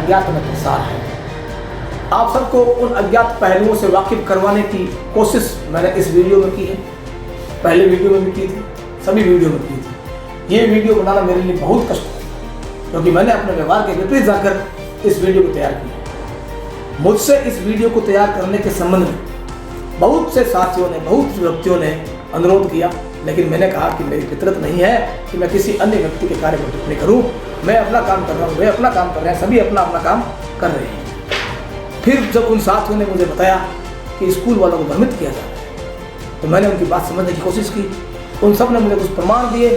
अज्ञात में प्रसार है। आप सबको उन अज्ञात पहलुओं से वाकिफ करवाने की कोशिश मैंने इस वीडियो में की है, पहले वीडियो में भी की थी, सभी वीडियो में की थी। ये वीडियो बनाना मेरे लिए बहुत कष्ट है, क्योंकि मैंने अपने व्यवहार के विपरीत जाकर इस वीडियो को तैयार किया। मुझसे इस वीडियो को तैयार करने के संबंध में बहुत से साथियों ने, बहुत से व्यक्तियों ने अनुरोध किया, लेकिन मैंने कहा कि मेरी फितरत नहीं है कि मैं किसी अन्य व्यक्ति के कार्य को टिप्पणी करूं। मैं अपना काम कर रहा हूं, वे अपना काम कर रहे हैं, सभी अपना अपना काम कर रहे हैं। फिर जब उन साथियों ने मुझे बताया कि स्कूल वालों को भ्रमित किया जा रहा है, तो मैंने उनकी बात समझने की कोशिश की। उन सब ने मुझे कुछ प्रमाण दिए,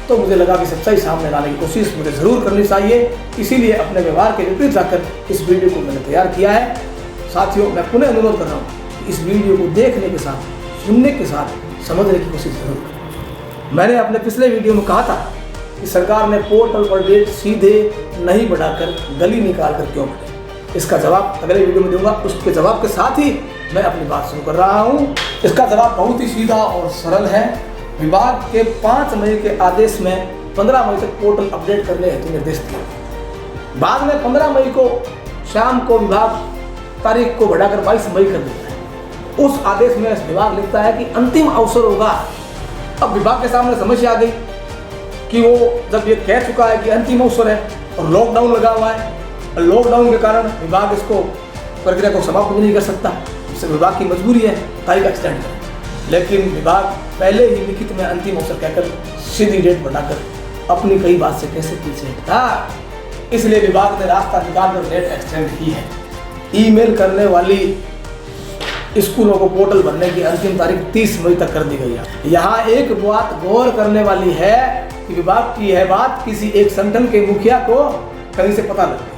तो मुझे लगा कि सच्चाई सामने लाने की कोशिश मुझे ज़रूर करनी चाहिए। इसीलिए अपने व्यवहार के विपरीत जाकर इस वीडियो को मैंने तैयार किया है। साथियों, मैं पुनः अनुरोध कर रहा हूँ कि इस वीडियो को देखने के साथ, सुनने के साथ समझने की कोशिश जरूर करें। मैंने अपने पिछले वीडियो में कहा था कि सरकार ने पोर्टल पर डेट सीधे नहीं बढ़ाकर गली निकाल कर क्यों बढ़ाई। इसका जवाब अगले वीडियो में दूंगा। उसके जवाब के साथ ही मैं अपनी बात शुरू कर रहा हूँ। इसका जवाब बहुत ही सीधा और सरल है। विभाग के 5 मई के आदेश में 15 मई तक पोर्टल अपडेट करने हेतु निर्देश दिया। बाद में 15 मई को शाम को विभाग तारीख को बढ़ाकर 22 मई कर देता है। उस आदेश में विभाग लिखता है कि अंतिम अवसर होगा। अब विभाग के सामने समस्या आ गई कि वो जब ये कह चुका है कि अंतिम अवसर है और लॉकडाउन लगा हुआ है, लॉकडाउन के कारण विभाग इसको प्रक्रिया को समाप्त भी नहीं कर सकता। इससे विभाग की मजबूरी है तारीख एक्सटेंड करें। लेकिन विभाग पहले ही लिखित में अंतिम अवसर कहकर सीधी डेट बढ़ाकर अपनी कई बात से कैसे पीछे हटा, इसलिए विभाग ने रास्ता निकालकर डेट एक्सटेंड की है। ईमेल करने वाली स्कूलों को पोर्टल भरने की अंतिम तारीख 30 मई तक कर दी गई है। यहाँ एक बात गौर करने वाली है कि विभाग की यह बात किसी एक संगठन के मुखिया को कहीं से पता लग गई।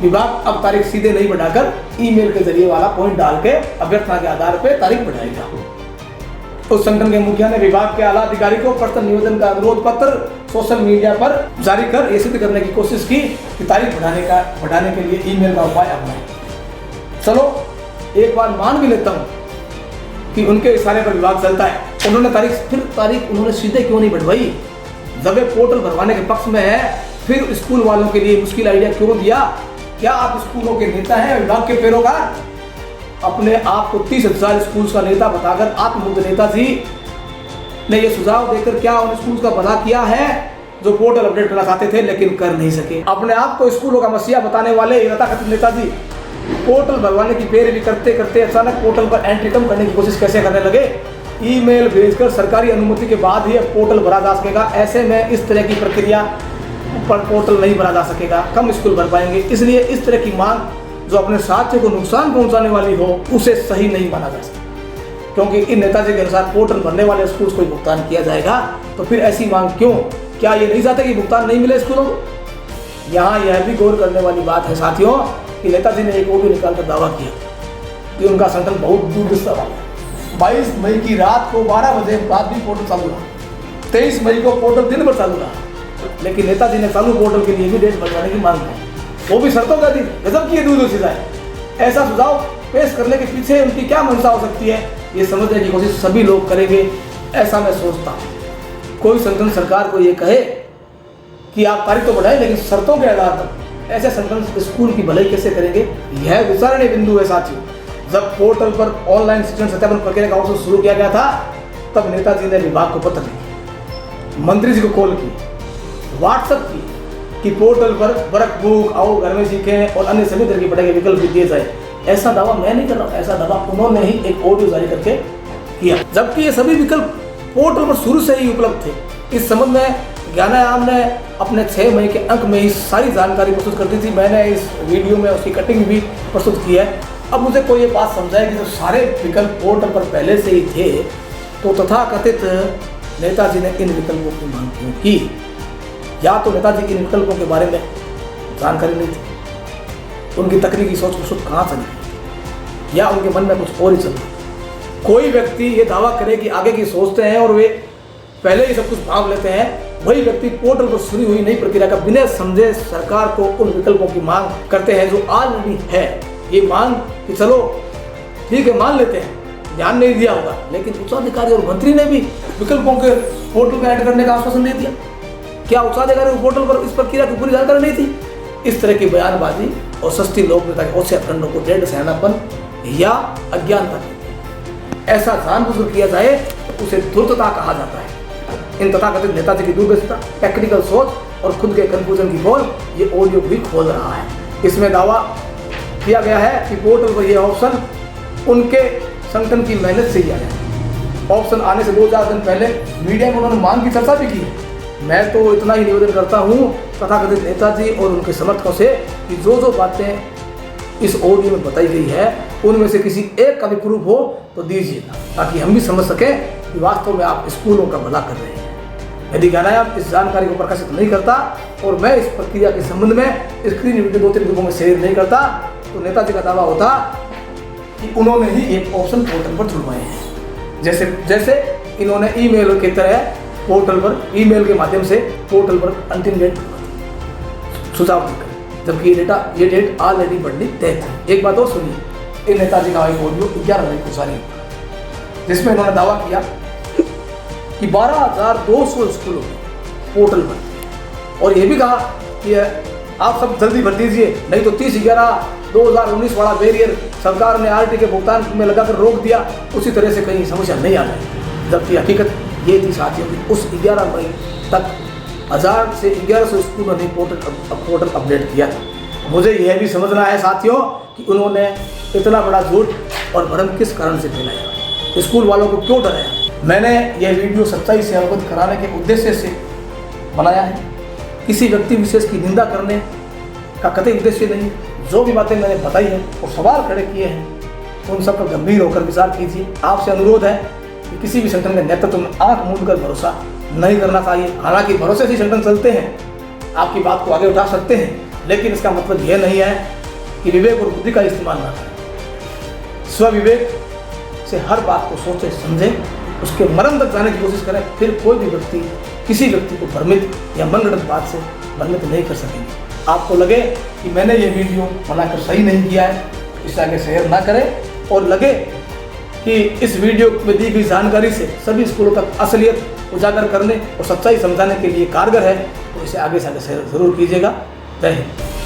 विभाग अब तारीख सीधे नहीं बढ़ाकर ईमेल के जरिए वाला पॉइंट डाल के अभ्यर्थना के आधार पर तारीख बढ़ाएगा। उस संगठन के मुखिया ने विभाग के आला अधिकारी को प्रश्न निवेदन का अनुरोध पत्र सोशल मीडिया पर जारी कर यह सिद्ध करने की कोशिश की कि तारीख बढ़ाने के लिए ईमेल का उपाय अपनाएं। चलो एक बार मान भी लेता हूँ कि उनके इशारे पर विभाग चलता है। उन्होंने तारीख उन्होंने सीधे क्यों नहीं बढ़वाई? जब वे पोर्टल भरवाने के पक्ष में है, फिर स्कूल वालों के लिए मुश्किल आइडिया क्यों दिया? क्या आप स्कूलों के नेता हैं, विभाग के पैरोकार? अपने आप को 30,000 स्कूल का नेता बताकर आत्मबुद्ध नेताजी ने यह सुझाव देकर क्या उन स्कूल का भला किया है जो पोर्टल अपडेट करना चाहते थे लेकिन कर नहीं सके? अपने आप को स्कूलों का मसीहा बताने वाले यथाकथित नेताजी पोर्टल भरवाने की पैरवी करते करते अचानक पोर्टल पर एंट्री कम करने की कोशिश कैसे करने लगे? ईमेल भेजकर सरकारी अनुमति के बाद ही पोर्टल भरा जा सकेगा। ऐसे में इस तरह की प्रक्रिया पर पोर्टल नहीं भरा जा सकेगा, कम स्कूल भर पाएंगे। इसलिए इस तरह की मांग जो अपने साथियों को नुकसान पहुंचाने वाली हो, उसे सही नहीं माना जा सकता। क्योंकि इन नेताजी के अनुसार पोर्टल भरने वाले स्कूल को भुगतान किया जाएगा, तो फिर ऐसी मांग क्यों? क्या ये नहीं चाहते कि भुगतान नहीं मिले स्कूलों को? यहाँ यह भी गौर करने वाली बात है साथियों कि नेताजी ने एक ऑडियो निकालकर दावा किया कि उनका संगठन बहुत दूरदृष्टा वाला है। 22 मई की रात को 12 बजे बाद भी पोर्टल चालू रहा। 23 मई को पोर्टल दिन भर चालू रहा, लेकिन नेताजी ने चालू पोर्टल के लिए भी डेट बढ़वाने की मांग की, वो भी शर्तों का दिन। गजब की दूरदर्शी है। ऐसा सुझाव पेश करने के पीछे उनकी क्या मंशा हो सकती है, ये समझने की कोशिश सभी लोग करेंगे, ऐसा मैं सोचता हूँ। कोई संगठन सरकार को ये कहे कि आप तारीख तो बढ़ाएं, लेकिन शर्तों के आधार पर, ऐसे संगठन स्कूल की भलाई कैसे करेंगे? यह विचारणीय बिंदु है साथियों। जब पोर्टल पर ऑनलाइन शिक्षण सत्यापन प्रक्रिया का अवसर शुरू किया गया था, तब नेताजी ने विभाग को पत्र लिखा, मंत्री जी को कॉल की, व्हाट्सएप की कि पोर्टल पर वर्क बुक, आओ घर में सीखें और अन्य सभी तरह की पढ़ाई के विकल्प भी दिए जाए। ऐसा दावा मैं नहीं कर रहा हूँ, ऐसा दावा उन्होंने ही एक ऑडियो जारी करके किया, जबकि ये सभी विकल्प पोर्टल पर शुरू से ही उपलब्ध थे। इस संबंध में ज्ञानायाम ने अपने 6 मई के अंक में ही सारी जानकारी प्रस्तुत कर दी थी। मैंने इस वीडियो में उसकी कटिंग भी प्रस्तुत की है। अब मुझे कोई ये बात समझाए कि जब सारे विकल्प पोर्टल पर पहले से ही थे, तो तथाकथित नेताजी ने इन विकल्पों की मांग क्यों की? या तो नेताजी इन विकल्पों के बारे में जानकारी नहीं थी, उनकी तकनीकी सोच कहाँ चली गई, या उनके मन में कुछ और ही चल रहा। कोई व्यक्ति ये दावा करे कि आगे की सोचते हैं और वे पहले ही सब कुछ भाग लेते हैं, वही व्यक्ति पोर्टल पर शुरू हुई नई प्रक्रिया का बिना समझे सरकार को उन विकल्पों की मांग करते हैं जो ऑलरेडी है। ये मांग कि चलो ठीक है मान लेते हैं, ध्यान नहीं दिया होगा, लेकिन उच्चाधिकारी और मंत्री ने भी विकल्पों के पोर्टल में ऐड करने का आश्वासन दे दिया। क्या उच्चाधिकारी पोर्टल पर इस प्रक्रिया की पूरी जानकारी नहीं थी? इस तरह की बयानबाजी और सस्ती लोकप्रियता के औसत खंडों को डेढ़ सयानापन या अज्ञानता कहते हैं। ऐसा जानबूझकर किया जाए तो उसे धूर्तता कहा जाता है। इन तथाकथित नेताजी की दूरदर्शिता, टेक्निकल सोच और खुद के कंफ्यूजन की पोल ये ऑडियो भी खोल रहा है। इसमें दावा किया गया है कि पोर्टल पर यह ऑप्शन उनके संगठन की मेहनत से ही आया है। ऑप्शन आने से 2-4 दिन पहले मीडिया में उन्होंने मांग की चर्चा भी की है। मैं तो इतना ही निवेदन करता हूँ तथाकथित नेताजी और उनके समर्थकों से कि जो बातें इस ऑडियो में बताई गई है उनमें से किसी एक का भी प्रूफ हो तो दीजिएगा, ताकि हम भी समझ सकें कि वास्तव में आप स्कूलों का भला कर रहे हैं। यदि ज्ञानायाम इस जानकारी को प्रकाशित नहीं करता और मैं इस प्रक्रिया के संबंध में स्क्रीन वीडियो 2-3 ग्रुपों में शेयर नहीं करता तो नेताजी का दावा होता कि उन्होंने ही एक ऑप्शन पोर्टल पर जुड़वाए हैं। जैसे इन्होंने ईमेल की तरह पोर्टल पर ईमेल के माध्यम से पोर्टल पर अंतिम डेट सुझाव देकर, जबकि ये डेट ऑलरेडी बढ़नी तय थी। एक बात और सुनिए, इन नेताजी का एक ऑडियो 11 मई को जारी हुआ जिसमें इन्होंने दावा किया कि 12,200 स्कूलों पोर्टल पर, और ये भी कहा कि आप सब जल्दी भर दीजिए नहीं तो 30/11/2019 वाला बैरियर सरकार ने RT के भुगतान में लगाकर रोक दिया, उसी तरह से कहीं समस्या नहीं आ जाए। जबकि हकीकत ये थी साथियों कि उस 11 मई तक 1000 से 1100 स्कूलों ने पोर्टल अपडेट किया था। मुझे यह भी समझना है साथियों कि उन्होंने इतना बड़ा झूठ और भ्रम किस कारण से फैलाया, स्कूल वालों को क्यों डराया। मैंने यह वीडियो सच्चाई से अवगत कराने के उद्देश्य से बनाया है, किसी व्यक्ति विशेष की निंदा करने का कतई उद्देश्य नहीं। जो भी बातें मैंने बताई हैं और सवाल खड़े किए हैं उन सब पर गंभीर होकर विचार कीजिए। आपसे अनुरोध है कि किसी भी संगठन के नेतृत्व में आंख मूंद कर भरोसा नहीं करना चाहिए। हालांकि भरोसे से संगठन चलते हैं, आपकी बात को आगे उठा सकते हैं, लेकिन इसका मतलब यह नहीं है कि विवेक और बुद्धि का इस्तेमाल ना करें। स्वविवेक से हर बात को सोचें, समझें, उसके मर्म तक जाने की कोशिश करें। फिर कोई भी व्यक्ति किसी व्यक्ति को भ्रमित या मनगढ़ंत बात से भ्रमित नहीं कर सकेंगे। आपको लगे कि मैंने ये वीडियो बनाकर सही नहीं किया है, इसे आगे शेयर ना करें, और लगे कि इस वीडियो में दी गई जानकारी से सभी स्कूलों तक असलियत उजागर करने और सच्चाई समझाने के लिए कारगर है तो इसे आगे से आगे शेयर जरूर कीजिएगा। जय हिंद।